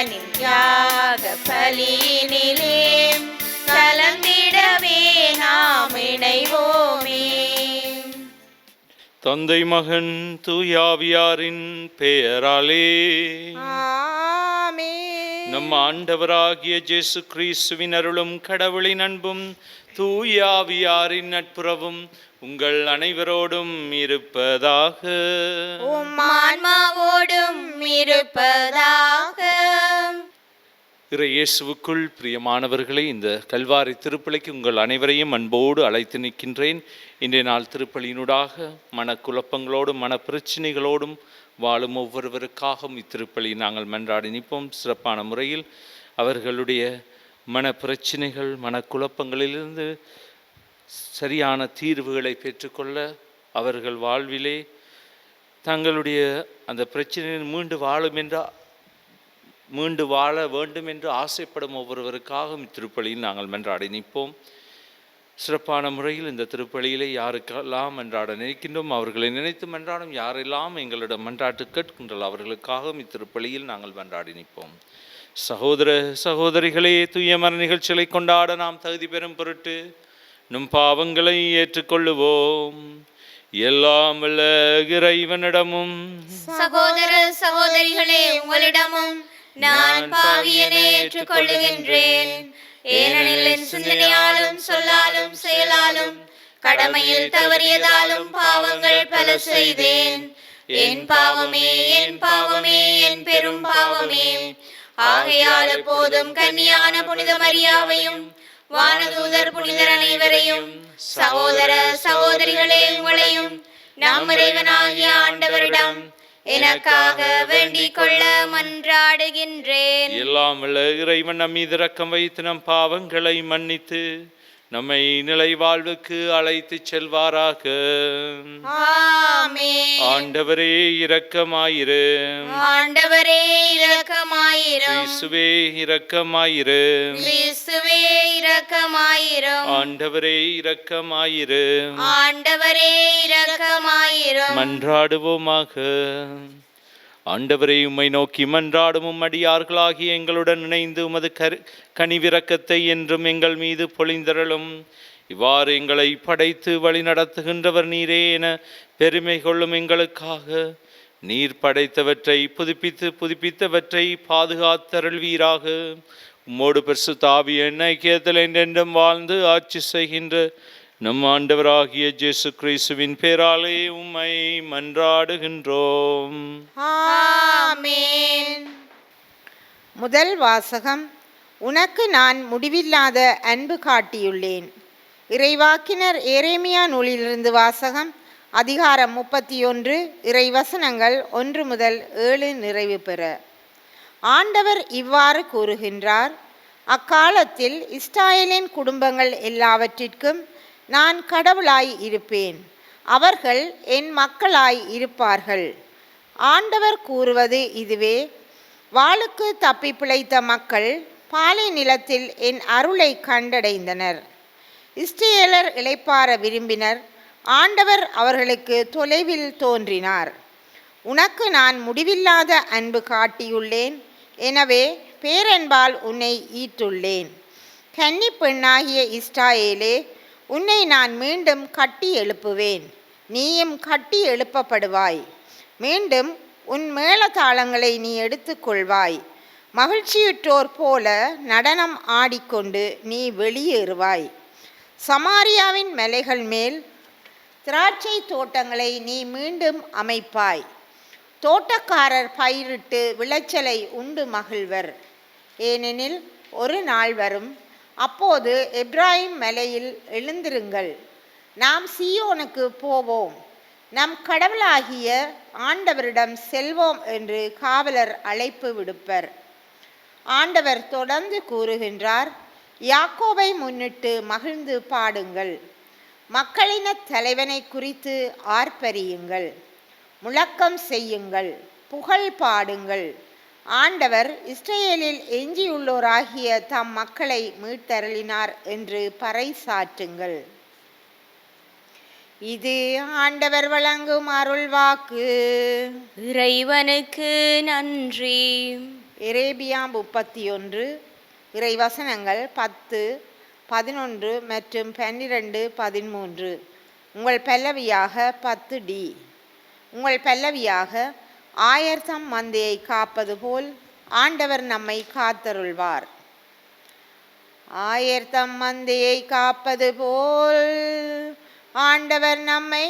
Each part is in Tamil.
அவனின் தியாக பலியினிலே கலந்திடவே நாம் இணைவோமே. தந்தை மகன் தூயாவியாரின் பெயராலே ஆமென். நம் ஆண்டவராகிய இயேசு கிறிஸ்துவின் அருளும் கடவுளின் அன்பும் தூயாவியாரின் நட்புறவும் உங்கள் அனைவரோடும் இருப்பதாக. உம் ஆன்மாவோடும் இருப்பதாக. இயேசுவுக்குள் பிரியமானவர்களே, இந்த கல்வாரி திருப்பலிக்கு உங்கள் அனைவரையும் அன்போடு அழைத்து நிற்கின்றேன். இன்றைய நாள் திருப்பலியினூடாக மனக்குழப்பங்களோடும் மனப்பிரச்சனைகளோடும் வாழும் ஒவ்வொருவருக்காகவும் இத்திருப்பலி நாங்கள் மன்றாடி நிற்போம். சிறப்பான முறையில் அவர்களுடைய மனப்பிரச்சனைகள் மனக்குழப்பங்களிலிருந்து சரியான தீர்வுகளை பெற்றுக்கொள்ள, அவர்கள் வாழ்விலே தங்களுடைய அந்த பிரச்சனையில் மீண்டு வாழ வேண்டும் என்று ஆசைப்படும் ஒவ்வொருவருக்காகவும் இத்திருப்பலியில் நாங்கள் மன்றாடி நிற்போம். சிறப்பான முறையில் இந்த திருப்பலியிலே யாருக்கெல்லாம் மன்றாட நினைக்கின்றோம் அவர்களை நினைத்து மன்றாடும், யாரெல்லாம் எங்களிடம் மன்றாட்டு கேட்கின்றோம் அவர்களுக்காகவும் இத்திருப்பலியில் நாங்கள் மன்றாடி நிற்போம். சகோதர சகோதரிகளே, தூய மர நிகழ்ச்சிகளை கொண்டாட நாம் தகுதி பெறும் பொருட்டு நம் பாவங்களை ஏற்றுக்கொள்ளுவோம். எல்லாம் வல்ல இறைவனிடமும் சகோதர சகோதரிகளே, உங்களிடமும் நான் பாவியனை ஏற்றுக்கொள்ளுகின்றேன். ஏனெனில் என் சிந்தனையாலும் சொல்லாலும் செயலாலும் கடமையில் தவறியதாலும் பாவங்கள் பல செய்தேன். என் பாவமே, என் பாவமே, என் பெரும் பாவமே. ஆகையால் எப்போதும் கன்னியான புனித மரியாவையும் வானதூதர் புனிதர் அனைவரையும் சகோதர சகோதரிகளே உங்களையும் நம் இறைவனாகிய ஆண்டவரிடம் எனக்காக வேண்டிக் கொள்ள மன்றாடுகின்றேன். எல்லாம் வல்ல இறைவன் நம் மீது இரக்கம் வைத்து நம் பாவங்களை மன்னித்து நம்மை நிலை வாழ்வுக்கு அழைத்து செல்வாராக. ஆமென். ஆண்டவரே இரக்கமாயிரும். ஆண்டவரே இரக்கமாயிரும். கிறிஸ்துவே இரக்கமாயிரும். கிறிஸ்துவே இரக்கமாயிரும். ஆண்டவரே இரக்கமாயிரும். ஆண்டவரே இரக்கமாயிரும். மன்றாடுவோமாக. ஆண்டவரே, உம்மை நோக்கி மன்றாடும் அடியார்களாகிய எங்களுடன் இணைந்து உமது கனிவிரக்கத்தை என்றும் எங்கள் மீது பொழிந்தருளும். இவ்வாறு எங்களை படைத்து வழி நடத்துகின்றவர் நீரே என பெருமை கொள்ளும் எங்களுக்காக நீர் படைத்தவற்றை புதுப்பித்தவற்றை பாதுகாத்தருள்வீராக. உம்மோடு பரிசுத்த ஆவியின் ஐக்கியத்தில் என்றென்றும் வாழ்ந்து ஆட்சி செய்கின்ற நம் ஆண்டவராகிய இயேசு கிறிஸ்துவின் பேராலே உம்மை மன்றாடுகின்றோம். ஆமென். முதல் வாசகம். உனக்கு நான் முடிவில்லாத அன்பு காட்டியுள்ளேன். இறைவாக்கினர் எரேமியா நூலிலிருந்து வாசகம். அதிகாரம் 31, இறைவசனங்கள் 1 முதல் 7 நிறைவு பெற. ஆண்டவர் இவ்வாறு கூறுகின்றார்: அக்காலத்தில் இஸ்ராயேலின் குடும்பங்கள் எல்லாவற்றிற்கும் நான் கடவுளாய் இருப்பேன், அவர்கள் என் மக்களாய் இருப்பார்கள். ஆண்டவர் கூறுவது இதுவே: வாளுக்கு தப்பி பிழைத்த மக்கள் பாலை நிலத்தில் என் அருளை கண்டடைந்தனர். இஸ்ரேலர் இளைப்பாற விரும்பினர், ஆண்டவர் அவர்களுக்கு தொலைவில் தோன்றினார். உனக்கு நான் முடிவில்லாத அன்பு காட்டியுள்ளேன், எனவே பேரன்பால் உன்னை ஈட்டுள்ளேன். கன்னி பெண்ணாகிய இஸ்ராயேலே, உன்னை நான் மீண்டும் கட்டி எழுப்புவேன், நீயும் கட்டி எழுப்பப்படுவாய். மீண்டும் உன் மேளதாளங்களை நீ எடுத்துக்கொள்வாய். மகிழ்ச்சியுற்றோர் போல நடனம் ஆடிக்கொண்டு நீ வெளியேறுவாய். சமாரியாவின் மலைகள் மேல் திராட்சை தோட்டங்களை நீ மீண்டும் அமைப்பாய். தோட்டக்காரர் பயிரிட்டு விளைச்சலை உண்டு மகிழ்வர். ஏனெனில் ஒரு நாள் வரும், அப்போது எப்ராயிம் மலையில் எழுந்திருங்கள், நாம் சீயோனுக்கு போவோம், நம் கடவுளாகிய ஆண்டவரிடம் செல்வோம் என்று காவலர் அழைப்பு விடுப்பர். ஆண்டவர் தொடர்ந்து கூறுகின்றார்: யாக்கோபை முன்னிட்டு மகிழ்ந்து பாடுங்கள், மக்களின தலைவனை குறித்து ஆர்ப்பரியுங்கள், முழக்கம் செய்யுங்கள், புகழ் பாடுங்கள். ஆண்டவர் இஸ்ரேலில் எஞ்சியுள்ளோராகிய தம் மக்களை மீட்டருளினார் என்று பறைசாற்றுங்கள். இது ஆண்டவர் வழங்கும் அருள்வாக்கு. இறைவனுக்கு நன்றி. எரேமியா 31 இறைவசனங்கள் 10, 11 மற்றும் 12, 13. உங்கள் பல்லவியாக 10D. உங்கள் பல்லவியாக ஆயர்தம் மந்தையை காப்பது போல் ஆண்டவர் நம்மை காத்தருள்வார். ஆயர்தம் மந்தையை காப்பது போல் ஆண்டவர் நம்மை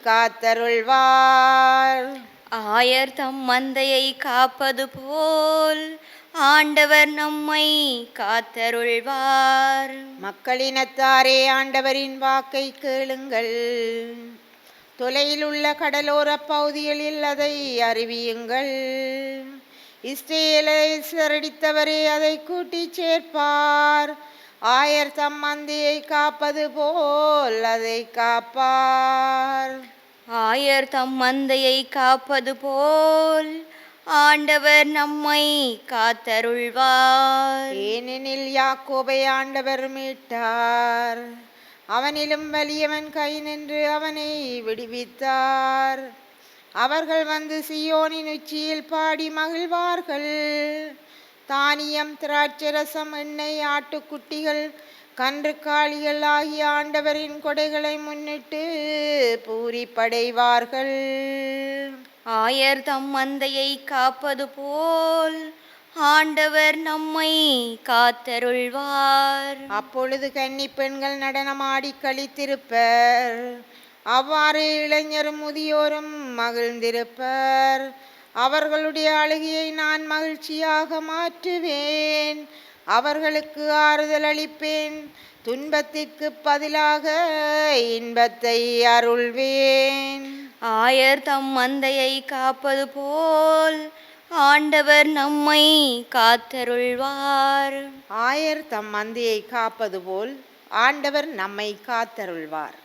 காத்தருள்வார். ஆயர் தம் மந்தையை காப்பது போல் ஆண்டவர் நம்மை காத்தருள்வார். மக்களினத்தாரே, ஆண்டவரின் வாக்கை கேளுங்கள். தொலையில் உள்ள கடலோர பகுதிகளில் அதை அறிவியுங்கள். இஸ்ரேலை சிறடித்தவரே அதை கூட்டி சேர்ப்பார். ஆயர் தம் மந்தையை காப்பது போல் அதை காப்பார். ஆயர் தம் மந்தையை காப்பது போல் ஆண்டவர் நம்மை காத்தருள்வார். ஏனெனில் யாக்கோபை ஆண்டவர் மீட்டார், அவனிலும் வலியவன் கை நின்று அவனை விடுவித்தார். அவர்கள் வந்து சியோனின் உச்சியில் பாடி மகிழ்வார்கள். தானியம், திராட்சரசம், எண்ணெய், ஆட்டுக்குட்டிகள், கன்றுக்காலிகள் ஆகிய ஆண்டவரின் கொடைகளை முன்னிட்டு பூரிப்படைவார்கள். ஆயர் தம் மந்தையை காப்பது போல் ஆண்டவர் நம்மை காத்தருள்வார். அப்பொழுது கன்னிப் பெண்கள் நடனமாடி களித்திருப்பர். அவ்வாறு இளைஞரும் முதியோரும் மகிழ்ந்திருப்பர். அவர்களுடைய அழுகையை நான் மகிழ்ச்சியாக மாற்றுவேன். அவர்களுக்கு ஆறுதல் அளிப்பேன். துன்பத்திற்கு பதிலாக இன்பத்தை அருள்வேன். ஆயர் தம் மந்தையை காப்பது போல் ஆண்டவர் நம்மை காத்தருள்வார். ஆயர் தம் மந்தையை காப்பது போல் ஆண்டவர் நம்மை காத்தருள்வார்.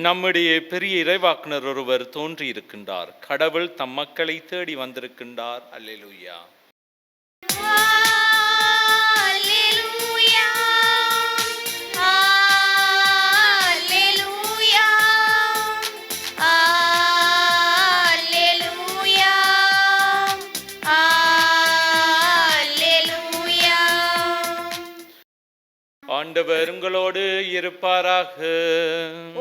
நம்முடைய பெரிய இறைவாக்குனர் ஒருவர் தோன்றியிருக்கின்றார். கடவுள் தம் மக்களை தேடி வந்திருக்கின்றார். அல்லேலூயா. ஆண்டவர் உங்களோடு இருப்பாராக.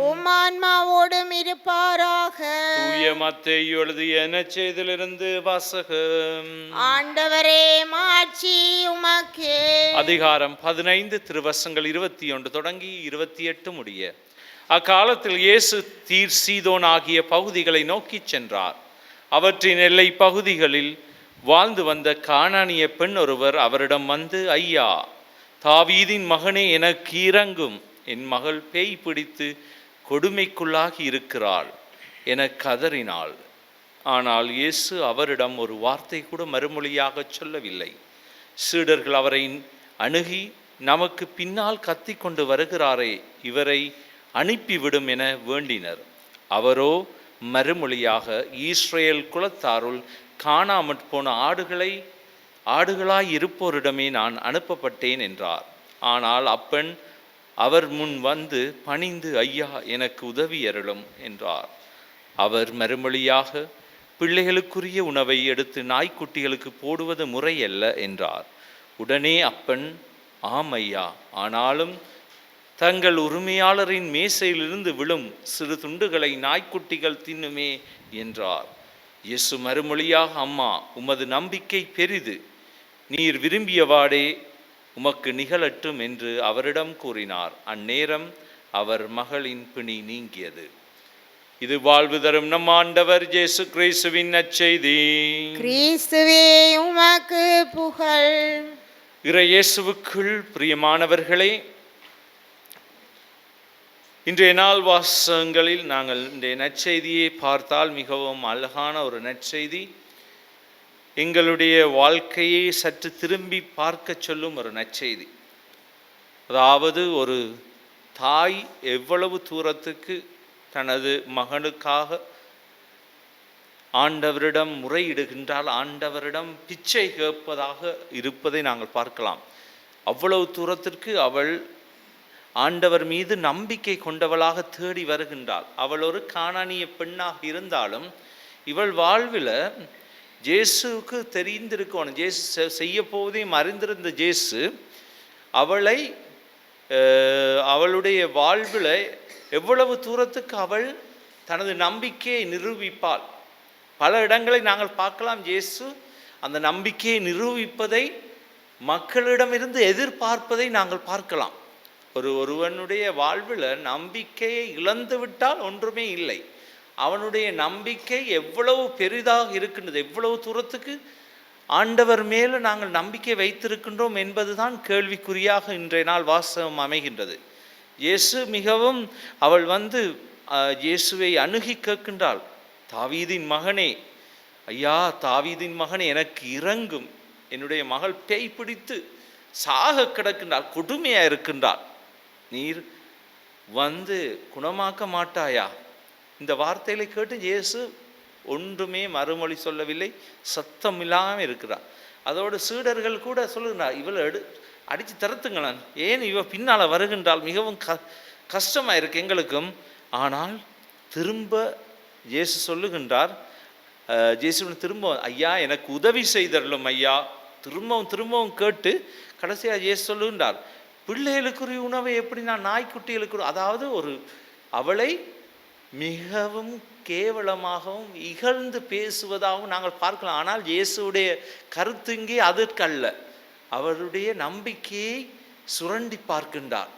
உம் ஆன்மாவோடும் இருப்பாராக. தூய மத்தேயு எழுதிய நற்செய்தியிலிருந்து வாசகம். ஆண்டவரே, மாட்சி உமக்கே. அதிகாரம் 15 திருவசனங்கள் 21 தொடங்கி 28 முடிய. அக்காலத்தில் இயேசு தீர், சீதோன் ஆகிய பகுதிகளை நோக்கி சென்றார். அவற்றின் எல்லை பகுதிகளில் வாழ்ந்து வந்த கானானிய பெண் ஒருவர் அவரிடம் வந்து, ஐயா, தாவீதின் மகனே, எனக்கு இறங்கும். என் மகள் பேய் பிடித்து கொடுமைக்குள்ளாகி இருக்கிறாள் என கதறினாள். ஆனால் இயேசு அவரிடம் ஒரு வார்த்தை கூட மறுமொழியாக சொல்லவில்லை. சீடர்கள் அவரை அணுகி, நமக்கு பின்னால் கத்தி கொண்டு வருகிறாரே, இவரை அனுப்பிவிடும் என வேண்டினர். அவரோ மறுமொழியாக, இஸ்ரேல் குலத்தாருள் காணாமற் போன ஆடுகளாய் இருப்போரிடமே நான் அனுப்பப்பட்டேன் என்றார். ஆனால் அப்பெண் அவர் முன் வந்து பணிந்து, ஐயா, எனக்கு உதவி அருளும் என்றார். அவர் மறுமொழியாக, பிள்ளைகளுக்குரிய உணவை எடுத்து நாய்க்குட்டிகளுக்கு போடுவது முறையல்ல என்றார். உடனே அப்பெண், ஆம் ஐயா, ஆனாலும் தங்கள் உரிமையாளரின் மேசையிலிருந்து விழும் சிறு துண்டுகளை நாய்க்குட்டிகள் தின்னுமே என்றார். இயேசு மறுமொழியாக, அம்மா, உமது நம்பிக்கை பெரிது, நீர் விரும்பியவாடே உமக்கு நிகழட்டும் என்று அவரிடம் கூறினார். அந்நேரம் அவர் மகளின் பிணி நீங்கியது. இது வாழ்வு தரும் நம் ஆண்டவர் இயேசு கிறிஸ்துவின் நற்செய்தி. கிறிஸ்துவே உமக்கு புகழ். இறை இயேசுவுக்குள் பிரியமானவர்களே, இன்றைய நாள் வாசகங்களில் நாங்கள் இன்றைய நற்செய்தியை பார்த்தால் மிகவும் அழகான ஒரு நற்செய்தி. எங்களுடைய வாழ்க்கையை சற்று திரும்பி பார்க்க சொல்லும் ஒரு நற்செய்தி. அதாவது ஒரு தாய் எவ்வளவு தூரத்துக்கு தனது மகனுக்காக ஆண்டவரிடம் முறையிடுகின்றால், ஆண்டவரிடம் பிச்சை கேட்பதாக இருப்பதை நாங்கள் பார்க்கலாம். அவ்வளவு தூரத்திற்கு அவள் ஆண்டவர் மீது நம்பிக்கை கொண்டவளாக தேடி வருகின்றாள். அவள் ஒரு கானானிய பெண்ணாக இருந்தாலும் இவள் வாழ்வில் ஜேசுவுக்கு தெரிந்திருக்கணும். ஜேசு செய்ய போவதையும் அறிந்திருந்த ஜேசு அவளை அவளுடைய வாழ்வில் எவ்வளவு தூரத்துக்கு அவள் தனது நம்பிக்கையை நிரூபிப்பாள். பல இடங்களை நாங்கள் பார்க்கலாம். இயேசு அந்த நம்பிக்கையை நிரூபிப்பதை மக்களிடமிருந்து எதிர்பார்ப்பதை நாங்கள் பார்க்கலாம். ஒருவனுடைய வாழ்வில் நம்பிக்கையை இழந்து விட்டால் ஒன்றுமே இல்லை. அவனுடைய நம்பிக்கை எவ்வளவு பெரிதாக இருக்கின்றது, எவ்வளவு தூரத்துக்கு ஆண்டவர் மேலே நாங்கள் நம்பிக்கை வைத்திருக்கின்றோம் என்பதுதான் கேள்விக்குறியாக இன்றைய நாள் வாசகம் அமைகின்றது. இயேசு மிகவும் அவள் இயேசுவை அணுகி கேட்கின்றாள், தாவீதின் மகனே, ஐயா தாவீதின் மகனே எனக்கு இறங்கும், என்னுடைய மகள் பேய் பிடித்து சாக கிடக்கின்றாள், கொடுமையாக இருக்கின்றாள், நீர் குணமாக்க மாட்டாயா? இந்த வார்த்தைகளை கேட்டு இயேசு ஒன்றுமே மறுமொழி சொல்லவில்லை, சத்தம் இல்லாமல் இருக்கிறார். அதோடு சீடர்கள் கூட சொல்லுகிறார், இவளை அடித்து தரத்துங்களேன், ஏன் இவ பின்னால் வருகின்றால் மிகவும் கஷ்டமாக இருக்கு எங்களுக்கும். ஆனால் திரும்ப இயேசு சொல்லுகின்றார், இயேசுவின் திரும்ப ஐயா எனக்கு உதவி செய்தரலும் ஐயா, திரும்பவும் கேட்டு கடைசியாக இயேசு சொல்லுகின்றார், பிள்ளைகளுக்குரிய உணவை எப்படி நான் நாய்க்குட்டிகளுக்கு, அதாவது அவளை மிகவும் கேவலமாகவும் இகழ்ந்து பேசுவதாகவும் நாங்கள் பார்க்கலாம். ஆனால் இயேசுடைய கருத்து இங்கே அதற்கல்ல. அவருடைய நம்பிக்கையை சுரண்டி பார்க்கின்றார்.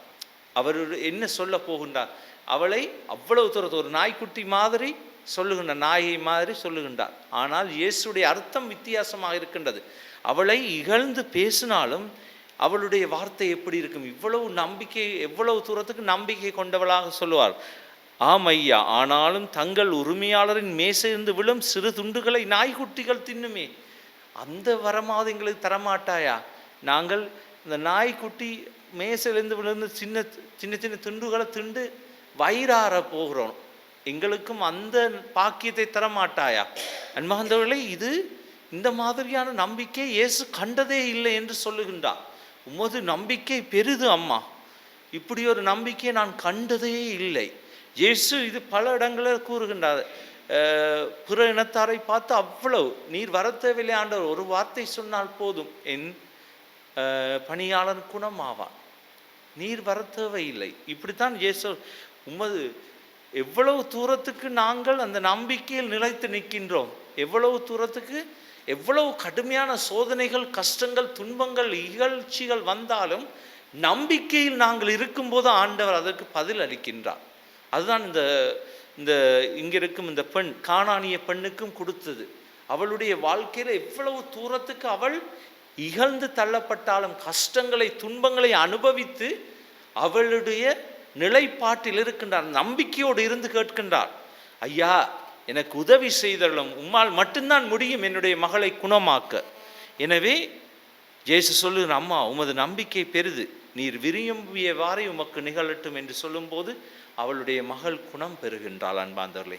அவர் என்ன சொல்ல போகின்றார்? அவளை அவ்வளவு தூரத்து ஒரு நாய்க்குட்டி மாதிரி சொல்லுகின்றார், நாயை மாதிரி சொல்லுகின்றார். ஆனால் இயேசுடைய அர்த்தம் வித்தியாசமாக இருக்கின்றது. அவளை இகழ்ந்து பேசினாலும் அவளுடைய வார்த்தை எப்படி இருக்கும்? இவ்வளவு நம்பிக்கை, எவ்வளவு தூரத்துக்கு நம்பிக்கை கொண்டவளாக சொல்லுவார். ஆம் ஐயா, ஆனாலும் தங்கள் உரிமையாளரின் மேசையிருந்து விழும் சிறு துண்டுகளை நாய்க்குட்டிகள் தின்னுமே, அந்த வரமாவது எங்களுக்கு தரமாட்டாயா? நாங்கள் இந்த நாய்க்குட்டி மேசையிலிருந்து விழுந்து சின்ன சின்ன துண்டுகளை திண்டு வயிறார போகிறோம், எங்களுக்கும் அந்த பாக்கியத்தை தரமாட்டாயா? அன்பார்ந்தவர்களே, இந்த மாதிரியான நம்பிக்கை இயேசு கண்டதே இல்லை என்று சொல்லுகின்றார். உமது நம்பிக்கை பெரிது அம்மா, இப்படி ஒரு நம்பிக்கையை நான் கண்டதே இல்லை. இயேசு இது பல இடங்களில் கூறுகின்றார். பிற இனத்தாரை பார்த்து அவ்வளவு, நீர் வர தேவையில்லை ஆண்டவர், ஒரு வார்த்தை சொன்னால் போதும் என் பணியாளர் குணமாவான், நீர் வர தேவையில்லை. இப்படித்தான் இயேசு உமது எவ்வளவு தூரத்துக்கு நாங்கள் அந்த நம்பிக்கையில் நிலைத்து நிற்கின்றோம், எவ்வளவு தூரத்துக்கு எவ்வளவு கடுமையான சோதனைகள், கஷ்டங்கள், துன்பங்கள், இகழ்ச்சிகள் வந்தாலும் நம்பிக்கையில் நாங்கள் இருக்கும்போது ஆண்டவர் அதற்கு பதில் அளிக்கின்றார். அதுதான் இந்த இங்கே இருக்கும் இந்த பெண், கானானிய பெண்ணுக்கும் கொடுத்தது. அவளுடைய வாழ்க்கையில் எவ்வளவு தூரத்துக்கு அவள் இகழ்ந்து தள்ளப்பட்டாலும், கஷ்டங்களை துன்பங்களை அனுபவித்து அவளுடைய நிலைப்பாட்டில் இருக்கின்றார். நம்பிக்கையோடு இருந்து கேட்கின்றார், ஐயா எனக்கு உதவி செய்தலும், உம்மால் மட்டும்தான் முடியும் என்னுடைய மகளை குணமாக்க. எனவே இயேசு சொல்லுகிற, அம்மா உமது நம்பிக்கை பெரிது, நீர் விரும்பியவாறே உமக்கு நிகழட்டும் என்று சொல்லும்போது அவளுடைய மகள் குணம் பெறுகின்றாள். அன்பார்ந்தவர்களே,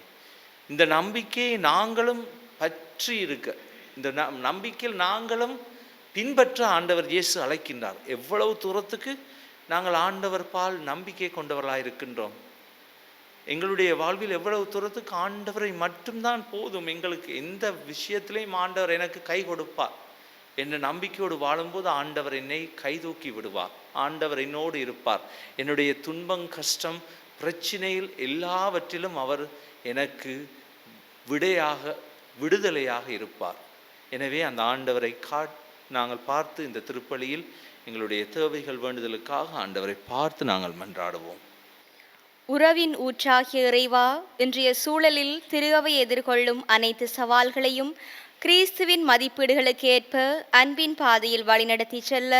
இந்த நம்பிக்கையை நாங்களும் பற்றி இருக்க, இந்த நம்பிக்கையில் நாங்களும் பின்பற்ற ஆண்டவர் இயேசு அழைக்கின்றார். எவ்வளவு தூரத்துக்கு நாங்கள் ஆண்டவர் பால் நம்பிக்கை கொண்டவர்களாக இருக்கின்றோம்? எங்களுடைய வாழ்வில் எவ்வளவு தூரத்துக்கு ஆண்டவரை மட்டும்தான் போதும், எங்களுக்கு எந்த விஷயத்திலையும் ஆண்டவர் எனக்கு கை கொடுப்பார் என்ற நம்பிக்கையோடு வாழும்போது ஆண்டவர் என்னை கைதூக்கி விடுவார், ஆண்டவர் என்னோடு இருப்பார். என்னுடைய துன்பம், கஷ்டம், பிரச்சனையில் எல்லாவற்றிலும் அவர் எனக்கு விடுதலையாக இருப்பார். எனவே அந்த ஆண்டவரை நாங்கள் பார்த்து இந்த திருப்பலியில் எங்களுடைய தேவைகள் வேண்டுதலுக்காக ஆண்டவரை பார்த்து நாங்கள் மன்றாடுவோம். உறவின் ஊற்றாகிய இறைவா, இன்றைய சூழலில் திரு அவை எதிர்கொள்ளும் அனைத்து சவால்களையும் கிறிஸ்துவின் மதிப்பீடுகளுக்கு ஏற்ப அன்பின் பாதையில் வழிநடத்தி செல்ல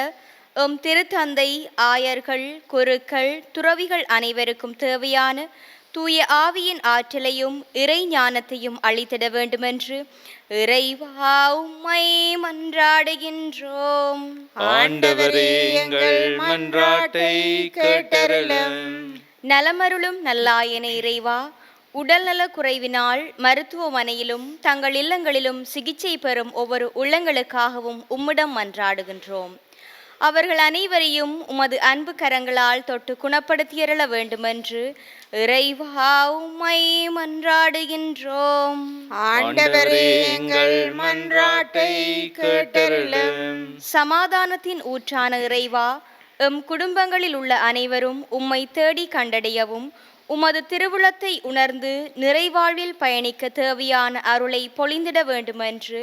எம் திருத்தந்தை, ஆயர்கள், குருக்கள், துறவிகள் அனைவருக்கும் தேவையான தூய ஆவியின் ஆற்றலையும் இறை ஞானத்தையும் அளித்திட வேண்டுமென்று இறைவா உம்மை மன்றாடுகின்றோம். ஆண்டவரே, எங்கள் மன்றாட்டை கேட்டருளும். நலமருளும் நல்லாயன இறைவா, உடல்நல குறைவினால் மருத்துவமனையிலும் தங்கள் இல்லங்களிலும் சிகிச்சை பெறும் ஒவ்வொரு உள்ளங்களுக்காகவும் உம்மிடம் மன்றாடுகின்றோம். அவர்கள் அனைவரையும் உமது அன்பு கரங்களால் தொட்டு குணப்படுத்தியருள வேண்டுமென்று இறைவா உம்மை மன்றாடுகின்றோம். ஆண்டவரே, எங்கள் மன்றாட்டை கேட்டருளும். சமாதானத்தின் ஊற்றான இறைவா, எம் குடும்பங்களில் உள்ள அனைவரும் உம்மை தேடி கண்டடையவும் உமது திருவுளத்தை உணர்ந்து நிறைவாழ்வில் பயணிக்க தேவையான அருளை பொழிந்திட வேண்டுமென்று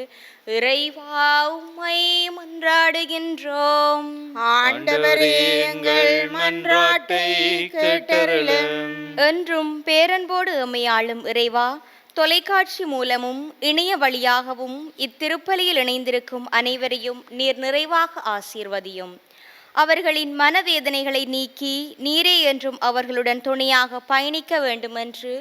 இறைவா உம்மை மன்றாடுகின்றோம். ஆண்டவரே, எங்கள் மன்றாட்டை கேட்டருளும். என்றும் பேரன்போடு எம்மை ஆளும் இறைவா, தொலைக்காட்சி மூலமும் இணைய வழியாகவும் இத்திருப்பலியில் இணைந்திருக்கும் அனைவரையும் நீர் நிறைவாக ஆசீர்வதியும். அவர்களின் மனவேதனைகளை நீக்கி நீரே என்றும் அவர்களுடன் துணையாக பயணிக்க வேண்டுமென்று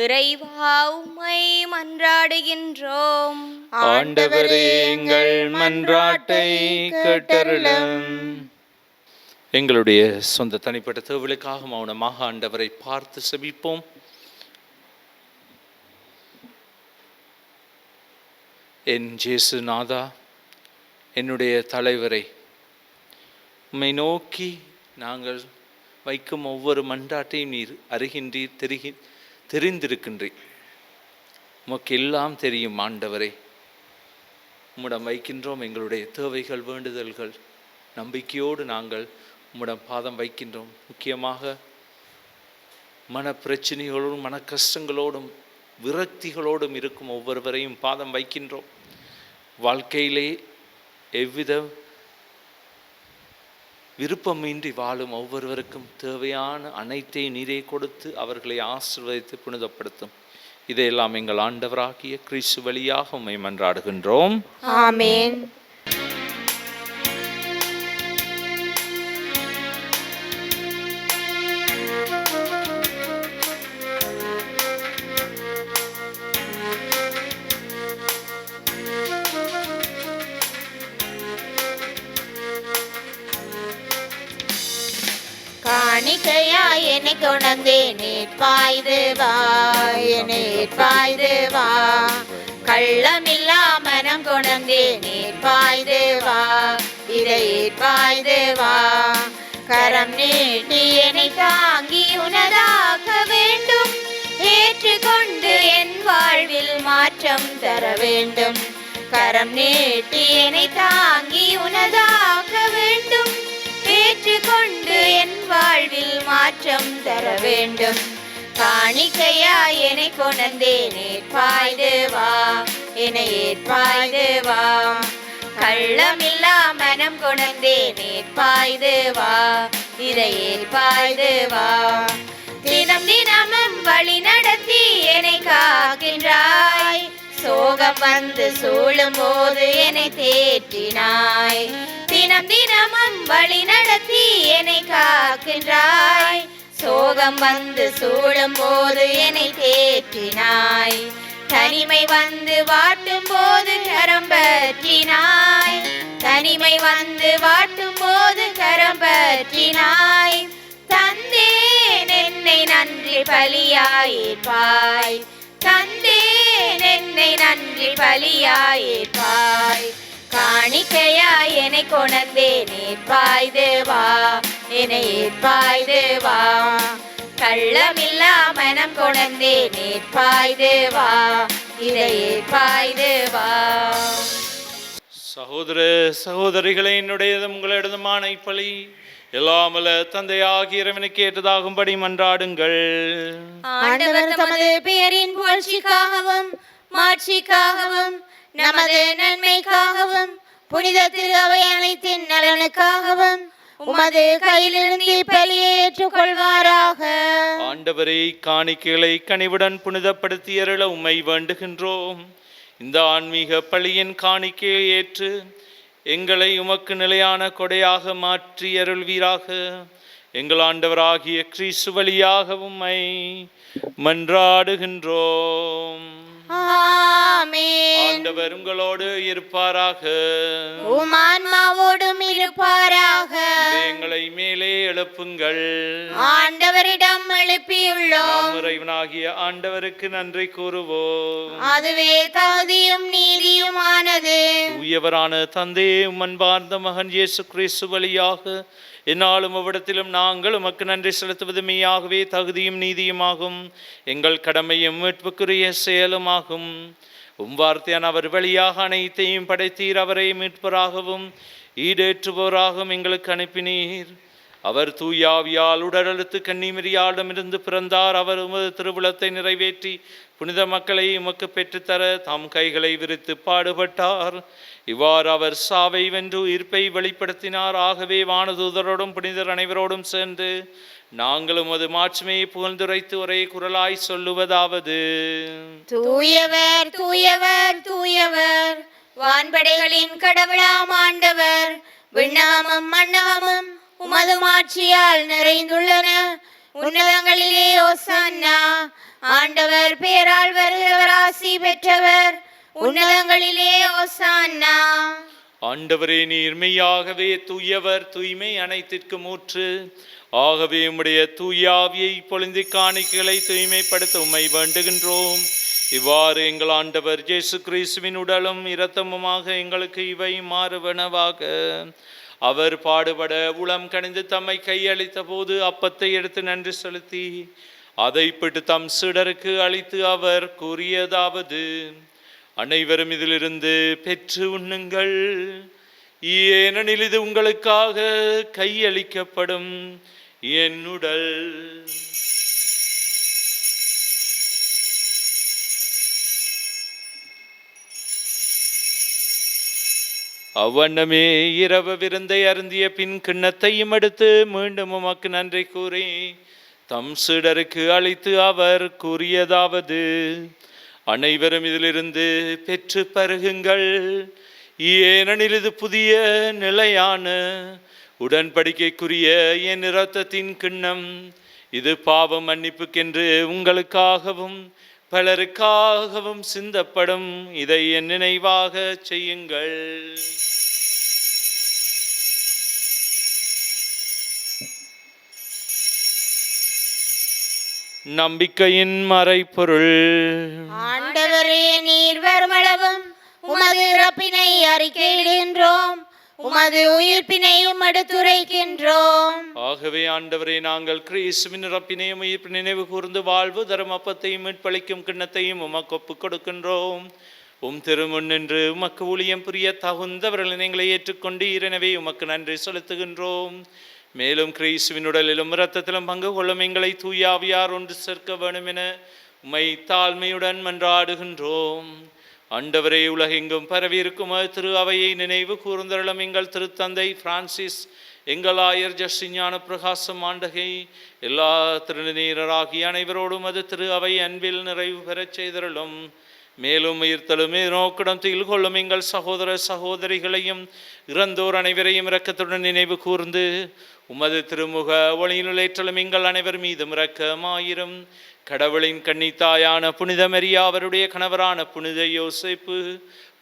இறைவா உம்மை மன்றாடுகின்றோம். ஆண்டவரே, எங்கள் மன்றாட்டை கேட்டருளும். எங்களுடைய சொந்த தனிப்பட்ட தேவலுக்காக மௌனமாக ஆண்டவரை பார்த்து செபிப்போம். என் இயேசு நாதா, என்னுடைய தலைவரை, உம்மை நோக்கி நாங்கள் வைக்கும் ஒவ்வொரு மன்றாட்டையும் நீர் அறிகின்றீர், தெரிந்திருக்கின்றீர். உமக்கு எல்லாம் தெரியும் ஆண்டவரே. உம்மிடம் வைக்கின்றோம் எங்களுடைய தேவைகள், வேண்டுதல்கள். நம்பிக்கையோடு நாங்கள் உம்மிடம் பாதம் வைக்கின்றோம். முக்கியமாக மனப்பிரச்சனைகளோடும் மன கஷ்டங்களோடும் விரக்திகளோடும் இருக்கும் ஒவ்வொருவரையும் பாதம் வைக்கின்றோம். வாழ்க்கையிலே எவ்வித விருப்பமின்றி வாழும் ஒவ்வொருவருக்கும் தேவையான அனைத்தையும் நீரே கொடுத்து அவர்களை ஆசீர்வதித்து புனிதப்படுத்தும். இதையெல்லாம் எங்கள் ஆண்டவராகிய கிறிஸ்து வழியாக உம்மை மன்றாடுகின்றோம். ஆமென். காணிக்கையா என்னை கொணந்தே நேற்பாய்து வா, என்னை ஏற்பாய்து வா. கள்ளமில்லா மனம் கொணந்தே நேற்பாய்து வா, இதை ஏற்பாய்து வா. கரம் நீட்டி என்னை தாங்கி உனதாக்க வேண்டும், ஏற்றுக்கொண்டு என் வாழ்வில் மாற்றம் தர வேண்டும். கரம் நீட்டி என்னை தாங்கி உனதாக்க வேண்டும், ஏற்றுக்கொண்டு என் வாழ்வில் மாற்றம் தர வேண்டும். காணிக்கையா என்னை கொணந்தே நேற்பாய்து வா, என்னை ஏற்பாய்து வா. கள்ளமில்லா மனம் கொணந்தே நேற்பாய்து வா, இதை ஏற்பாய்து வா. தினம் தினமும் வழி நடத்தி என்னை காக்கின்றாய், சோகம் வந்து சூழும் போது என்னை தேற்றினாய். தினம் தினமும் வழி நடத்தி என்னை காக்கின்றாய், சோகம் வந்து சூழும் போது என்னை தேற்றினாய். தனிமை வந்து வாட்டும் போது கரம் பற்றினாய், தனிமை வந்து வாட்டும் போது கரம் பற்றினாய். தந்தேன் என்னை நன்றி பலியாயிருப்பாய், தந்தேன் என்னை நன்றி பலியாயிருப்பாய். காணிக்கையா என்னை கொணந்தே நேற்பாய்து வா, என்னை ஏற்பாய்து வா. கள்ளமில்லா மனம் கொணந்தே நேற்பாய்து வா, இதை ஏற்பாய்து வா. சகோதர சகோதரிகளே, என்னுடையதும் உங்களிடதுமான இப்பலி எல்லாமல்ல தந்தையாகிய இறைவனுக்கு ஏற்றதாகும்படி மன்றாடுங்கள். ஆண்டவர் தமது பெயரின் புகழ்ச்சிக்காகவும் மாட்சிக்காகவும் நமது நன்மைக்காகவும் புனித திரு அவை அனைத்தின் நலனுக்காகவும் உமது கையிலிருந்து இப்பலியை ஏற்றுக்கொள்வாராக. ஆண்டவரே, காணிக்கைகளை கனிவுடன் புனிதப்படுத்தி அருள உம்மை வேண்டுகின்றோம். இந்த ஆன்மீக பலியின் காணிக்கையை ஏற்று எங்களை உமக்கு நிலையான கொடையாக மாற்றி அருள்வீராக. எங்கள் ஆண்டவராகிய கிறிஸ்து வழியாக உம்மை மன்றாடுகின்றோம். ஆமென். ஆண்டவர் உங்களோடு இருப்பாராக. உம் ஆன்மாவோடும் இருப்பாராக. எங்களை மேலே எழுப்புங்கள். ஆண்டவரிடம் எழுப்பியுள்ளோம். நாம் இறைவனாகிய ஆண்டவருக்கு நன்றி கூறுவோம். அதுவே தகுதியும் நீதியுமானது. தூயவரான தந்தையே, அன்பார்ந்த மகன் இயேசு கிறிஸ்து வழியாக என்னாலும் அவ்விடத்திலும் நாங்கள் உமக்கு நன்றி செலுத்துவது மெய்யாகவே தகுதியும் நீதியுமாகும், எங்கள் கடமையும் மீட்புக்குரிய செயலுமாகும். வார்த்தையான அவர் வழியாக அனைத்தையும் படைத்தீர். அவரை மீட்பராகவும் ஈடேற்றுபவராகவும் எங்களுக்கு அனுப்பினீர். அவர் தூயாவியால் உடலெழுத்து கன்னிமரியாளிடமிருந்து பிறந்தார். அவர் உமது திருவுளத்தை நிறைவேற்றி புனித மக்களை உமக்கு பெற்றுத்தர தாம் கைகளை விரித்து பாடுபட்டார். இவ்வாறு அவர் சாவை வென்று உயிர்ப்பை வெளிப்படுத்தினார். ஆகவே வானதூதரோடும் புனிதர் அனைவரோடும் சேர்ந்து நாங்களும் அது மாட்சிமையை புகழ்ந்துரைத்து ஒரே குரலாய் சொல்லுவதாவது: தூயவர் தூயவர் தூயவர், வான்படைகளின் கடவுளாம் ஆண்டவர். விண்ணகமும் மண்ணகமும் உமது மாட்சியால் நிறைந்துள்ளன. உன்னதங்களிலே ஓசன்னா. ஆண்டவர் பேரால் வருகிறவர் ஆசி பெற்றவர். உன்னதங்களிலே ஓசன்னா. ஆண்டவரே, நீர் மெய்யாகவே தூயவர், தூய்மை அனைத்திற்கும் ஊற்று. ஆகவே உம்முடைய தூயாவியை பொழிந்து காணிக்கைகளை தூய்மைப்படுத்த உம்மை வேண்டுகின்றோம். இவ்வாறு எங்கள் ஆண்டவர் இயேசு கிறிஸ்துவின் உடலும் இரத்தமுமாக எங்களுக்கு இவை மாறுவனவாக. அவர் பாடுபட உளம் கனிந்து தம்மை கையளித்த போது அப்பத்தை எடுத்து நன்றி செலுத்தி அதை பிட்டு தம் சீடருக்கு அளித்து அவர் கூறியதாவது: அனைவரும் இதிலிருந்து பெற்று உண்ணுங்கள், ஏனெனில் இது உங்களுக்காக கையளிக்கப்படும் என் உடல். அவ்வண்ணமே இரவு விருந்தை அருந்திய பின் கிண்ணத்தையும் எடுத்து மீண்டும் உமக்கு நன்றி கூறி தம் சீடருக்கு அளித்து அவர் கூறியதாவது: அனைவரும் இதிலிருந்து பெற்று பருகுங்கள், ஏனெனில் இது புதிய நிலையான உடன்படிக்கைக்குரிய என் இரத்தத்தின் கிண்ணம். இது பாவம் மன்னிப்புக்கென்று உங்களுக்காகவும் பலருக்காகவும் சிந்தப்படும். இதை என் நினைவாக செய்யுங்கள். நம்பிக்கையின் மறைபொருள். ஆண்டவரே, நீர் வருமளவும் உமது இறப்பினை அறிக்கையிடுகின்றோம், உமது உயிர்ப்பினையும் எடுத்துரைக்கின்றோம். ஆகவே ஆண்டவரே, நாங்கள் கிறிஸ்துவின் இறப்பினையும் உயிர்ப்பு நினைவு கூர்ந்து வாழ்வு தரும் அப்பத்தையும் மீட்பளிக்கும் கிண்ணத்தையும் உமக்கு ஒப்புக் கொடுக்கின்றோம். உம் திருமுன் நின்று உமக்கு ஊழியம் புரிய தகுந்தவர்கள் எங்களை ஏற்றுக்கொண்டு எனவே உமக்கு நன்றி செலுத்துகின்றோம். மேலும் கிறிஸ்துவின் உடலிலும் இரத்தத்திலும் பங்கு கொள்ளும் எங்களை தூயாவியார் ஒன்று சேர்க்க வேண்டும் என உம்மை தாழ்மையுடன் மன்றாடுகின்றோம். ஆண்டவரே, உலகெங்கும் பரவியிருக்கும் திரு அவையை நினைவு கூர்ந்தருளும். எங்கள் திருத்தந்தை பிரான்சிஸ், எங்கள் ஆயர் ஜஸ்டிஞான பிரகாசம் ஆண்டகை, எல்லா திருநீரராகிய அனைவரோடும் அது திரு அவை அன்பில் நிறைவு பெறச் செய்தருளும். மேலும் உயிர்த்தலுமே நோக்கிடம் திகில் கொள்ளும் எங்கள் சகோதர சகோதரிகளையும் இறந்தோர் அனைவரையும் இரக்கத்துடன் நினைவு கூர்ந்து உமது திருமுக ஒளியினுளேற்றலும் எங்கள் அனைவர் மீதும் இரக்கமாயிரும். கடவுளின் கன்னித்தாயான புனித மரியா, அவருடைய கணவரான புனித யோசேப்பு,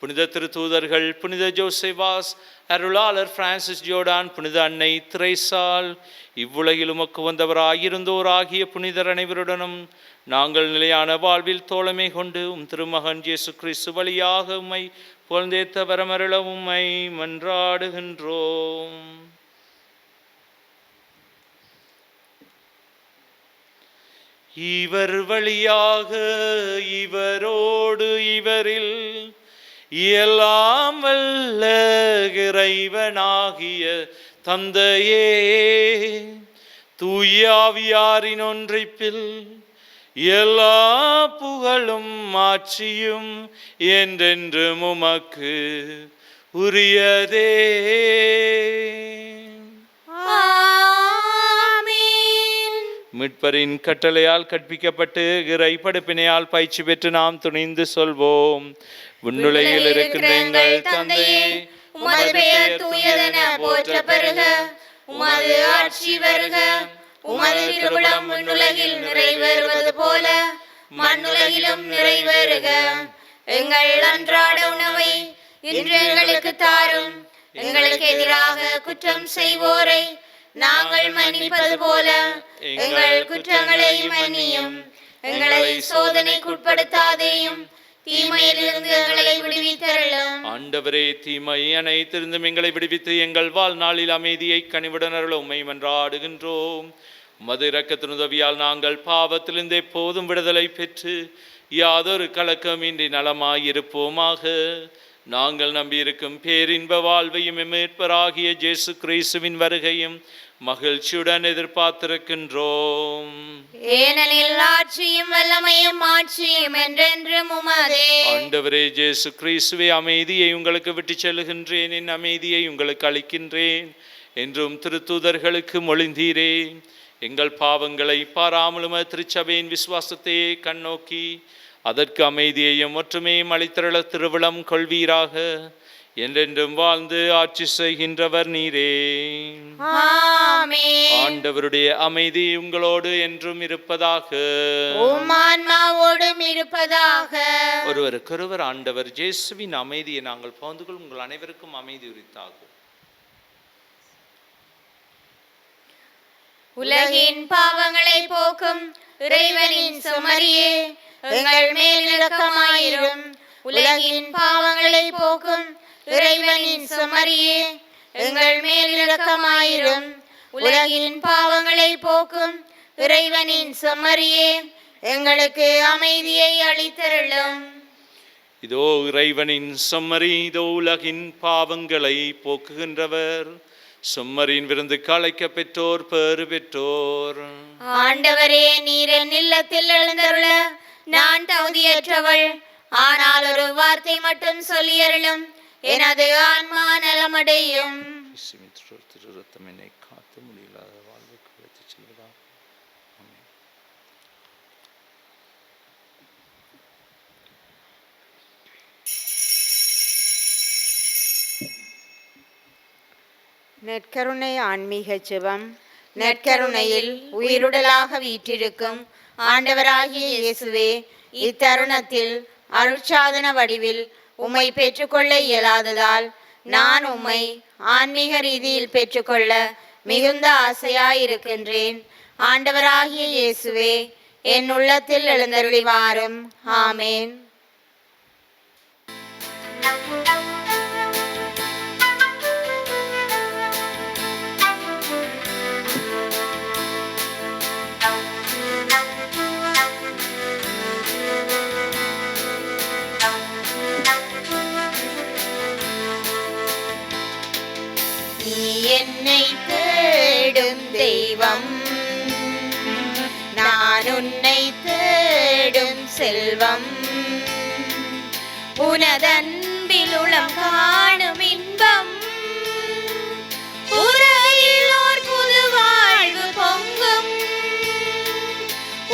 புனித திருத்தூதர்கள், புனித ஜோசேவாஸ், அருளாளர் பிரான்சிஸ் ஜோர்டான், புனித அன்னை திரேசால், இவ்வுலகில் உமக்கு வந்தவராயிருந்தோர் ஆகிய புனிதர் அனைவருடனும் நாங்கள் நிலையான வாழ்வில் தோழமை கொண்டு உம் திருமகன் இயேசு கிறிஸ்து வழியாக உம்மை புகழ்ந்தேத்த வரமருள உம்மை மன்றாடுகின்றோம். இவர் வழியாக இவரோடு இவரில் எல்லாம் வல்ல இறைவனாகிய தந்தையே, தூயாவியாரின் ஒன்றிப்பில் எல்லா புகழும் ஆட்சியும் என்றென்றும் உமக்கு உரியதே. மீட்பரின் கட்டளையால் கற்பிக்கப்பட்டு இறை படைப்பினையால் பயிற்சி பெற்று நாம் துணிந்து சொல்வோம். விண்ணுலகில் இருக்கின்ற எங்கள் தந்தையே, உமது பெயர் தூயதென போற்றப் பெறுக. உமது ஆட்சி வருக. உமது திருவுளம் விண்ணுலகில் நிறைவேறுவது போல மண்ணுலகிலும் நிறைவேறுக. எங்கள் அன்றாட உணவை இன்று எங்களுக்கு தாரும். எங்களுக்கு எதிராக குற்றம் செய்வோரை நாங்கள் மன்னிப்பது போல எங்கள் குற்றங்களை மன்னியும். எங்களை சோதனைக்குட்படுத்தாதேயும், தீமையிலிருந்து எங்களை விடுவித்தருளும். ஆண்டவரே, தீமை அனைத்திருந்தும் எங்களை விடுவித்து எங்கள் வாழ்நாளில் அமைதியை கனிவுடன் அருள உம்மை மன்றாடுகின்றோம். உமது இரக்கத்தின் உதவியால் நாங்கள் பாவத்திலிருந்து எப்போதும் விடுதலை பெற்று யாதொரு கலக்கமின்றி நலமாயிருப்போமாக. நாங்கள் நம்பியிருக்கும் பேரின்ப வாழ்வையும் மீட்பராகிய இயேசு கிறிஸ்துவின் வருகையும் மகிழ்ச்சியுடன் எதிர்பார்த்திருக்கின்றோம். ஏனெனில் ஆட்சியும் வல்லமையும் ஆட்சியும் என்றென்றும் உமதே. ஆண்டவரே இயேசு கிறிஸ்துவே, அமைதியை உங்களுக்கு விட்டு செல்லுகின்றேன், என் அமைதியை உங்களுக்கு அளிக்கின்றேன் என்றும் திருத்தூதர்களுக்கு மொழிந்தீரே. எங்கள் பாவங்களை பாராமலும் திருச்சபையின் விசுவாசத்தையே கண்ணோக்கி அதற்கு அமைதியையும் ஒற்றுமையும் அளித்தருள திருவிழம் கொள்வீராக. என்றென்றும் வாழ்ந்து ஆட்சி செய்கின்றவர் நீரே. ஆமென். ஆண்டவருடைய அமைதி உங்களோடு என்றும் இருப்பதாக. உம் ஆன்மாவோடும் இருப்பதாக. ஒருவருக்கொருவர் ஆண்டவர் இயேசுவின் அமைதியை நாங்கள் பகிர்ந்து கொள்ளும். உங்கள் அனைவருக்கும் அமைதி உரித்தாகும். உலகின் பாவங்களை போக்கும் இறைவனின் செம்மறியே, எங்கள் மேல் இரக்கமாயிரும். உலகின் பாவங்களை போக்கும் இறைவனின் செம்மறியே, எங்கள் மேல் இரக்கமாயிரும். உலகின் பாவங்களை போக்கும் இறைவனின் செம்மறியே, எங்களுக்கு அமைதியை அளித்தருளும். இதோ இறைவனின் செம்மறி, இதோ உலகின் பாவங்களை போக்குகின்றவர். செம்மறியின் விருந்துக்கு அழைக்க பெற்றோர் பேறு பெற்றோர். ஆண்டவரே, நீர் என் இல்லத்தில் எழுந்தருள நான் தகுதியற்றவள். ஆனால் ஒரு வார்த்தை மட்டும் சொல்லியருளும், எனது ஆன்மா நலமடையும். என்னை காத்து முடியலாத வாழ்வுக்கு வைத்து செல்வதா. நற்கருணை ஆன்மீக ஜெபம். நற்கருணையில் உயிருடலாக வீற்றிருக்கும் ஆண்டவராகிய இயேசுவே, இத்தருணத்தில் அருட்சாதன வடிவில் உம்மை பெற்றுக்கொள்ள இயலாததால் நான் உம்மை ஆன்மீக ரீதியில் பெற்றுக்கொள்ள மிகுந்த ஆசையாயிருக்கின்றேன். ஆண்டவராகிய இயேசுவே, என் உள்ளத்தில் எழுந்தருளி வாரும். ஆமேன். என்னை தேடும் தெய்வம், நான் உன்னை தேடும் செல்வம். உனதன்பில் உளம் காணும் இன்பம், உறவில் ஓர் புது வாழ்வு பொங்கும்.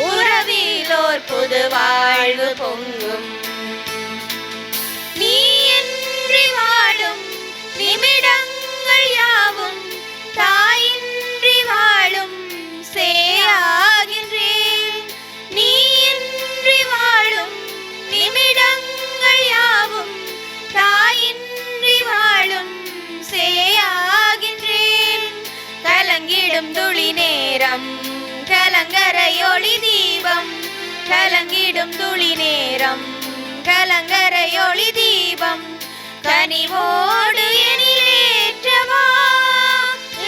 உறவில் ஓர் புது வாழ்வு பொங்கும். நீ என்று வாழும் நிமிடங்கள் யாவும் தாயின்றி வாழும் சேயாகின்றேன். நீ இன்றி வாழும் நிமிடங்கள் யாவும் தாயின்றி வாழும் சேயாகின்றேன். கலங்கிடும் துளி நேரம் கலங்கரை ஒளி தீபம், கலங்கிடும் துளி நேரம் கலங்கரை ஒளி தீபம். கனிவோடு எனிலேற்றவா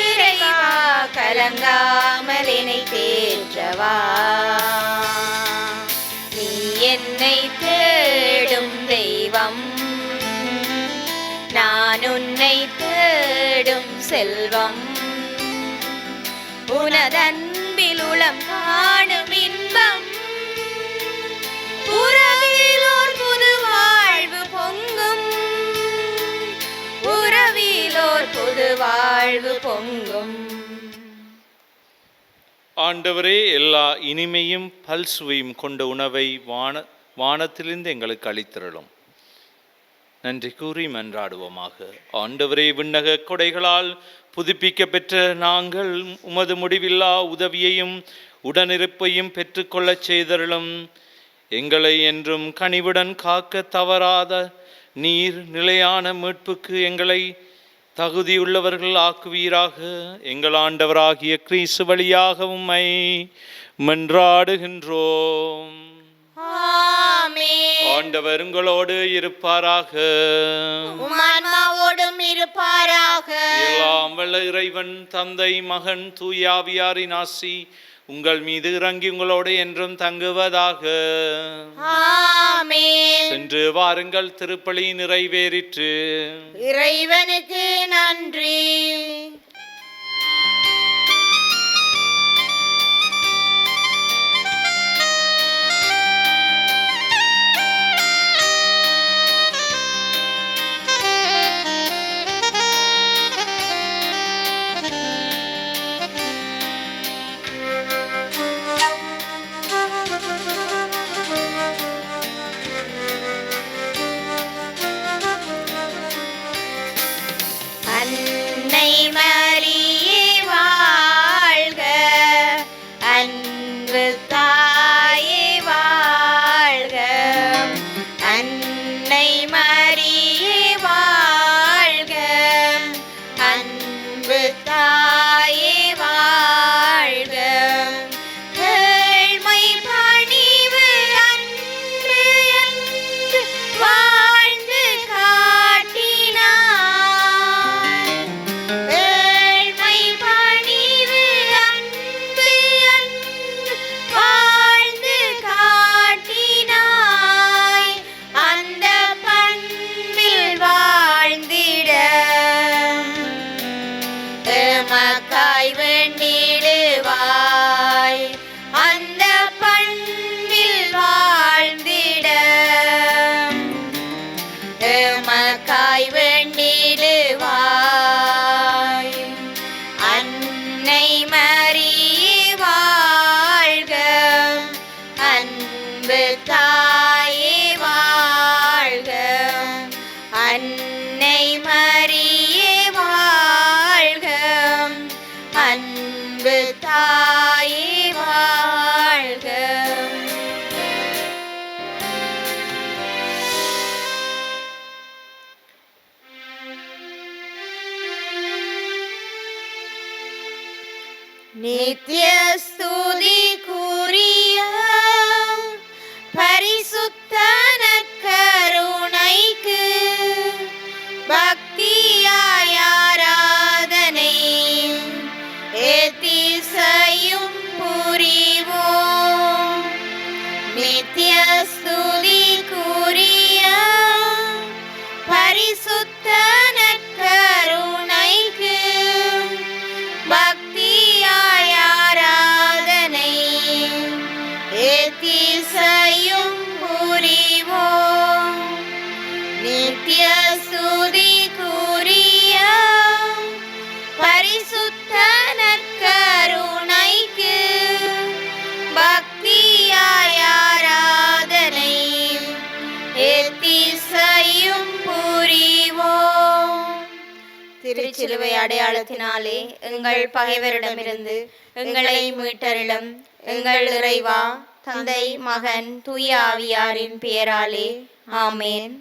இறைவா, கலங்காமல் என்னை தேற்றவா. நீ என்னை தேடும் தெய்வம், நான் உன்னை தேடும் செல்வம். உனதன்பில் உளம் காணும் இன்பம், உறவில் ஓர் புது வாழ்வு பொங்கும். உறவில் ஓர் புது வாழ்வு பொங்கும். ஆண்டவரே, எல்லா இனிமையும் பல்சுவையும் கொண்ட உணவை வானத்திலிருந்து எங்களுக்கு அளித்திரளும். நன்றி கூறி மன்றாடுவோமாக. ஆண்டவரே, விண்ணக கொடைகளால் புதுப்பிக்க பெற்ற நாங்கள் உமது முடிவில்லா உதவியையும் உடனிருப்பையும் பெற்றுக்கொள்ளச் செய்தருளும். எங்களை என்றும் கனிவுடன் காக்க தவறாத நீர் நிலையான மீட்புக்கு எங்களை தகுதியுள்ளவர்கள் ஆக்குவீராக. எங்கள் ஆண்டவராகிய கிறிஸ்து வழியாக உம்மை மன்றாடுகின்றோம். ஆமென். ஆண்டவர் உங்களோடு இருப்பாராக. உம் ஆன்மாவோடும் இருப்பாராக. எல்லாம் வல்ல இறைவன் தந்தை, மகன், தூய ஆவியாரின் ஆசி உங்கள் மீது இறங்கி உங்களோடு என்றும் தங்குவதாக. ஆமென். சென்று வாருங்கள், திருப்பலி நிறைவேறிற்று. இறைவனுக்கு நன்றி. அன்னை மரியே வாழ்க, அன்பு தாயே வாழ்க. அன்னை மரியே வாழ்க, அன்பு தாயே வாழ்க. ஏழ்மை பணிவு அன்பு என்று வாழ்ந்து காட்டினாய். ஏழ்மை பணிவு அன்பு என்று வாழ்ந்து காட்டினாய். அந்த பண்பில் வாழ்ந்திட எமக்காய் வேண்டிடுவாய். அந்த பண்பில் வாழ்ந்திட எமக்காய் வேண்டிடுவாய். அன்னை மரியே வாழ்க, அன்பு தாயே வாழ்க. அன்னை மரியே வாழ்க, அன்பு தாயே வாழ்க. நித்ய ஸ்துதிக்குரிய பரிசுத்த நற்கருணைக்கு பக்தியாய் ஆராதனை ஏத்திசையும் புரிவோம். நித்ய ஸ்துதிக்குரிய பரிசுத்த நற்கருணைக்கு பக்தியாய் ஆராதனை ஏத்திசையும் புரிவோம். நித்ய ஸ்துதிக்குரிய பரிசுத்த நற்கருணைக்கு பக்தியாய் ஆராதனை ஏத்திசையும் புரிவோம். திருச்சிலுவை அடையாளத்தினாலே எங்கள் பகைவரிடமிருந்து எங்களை மீட்டருளும். எங்கள் இறைவா, தந்தை, மகன், தூய ஆவியாரின் பெயராலே ஆமென்.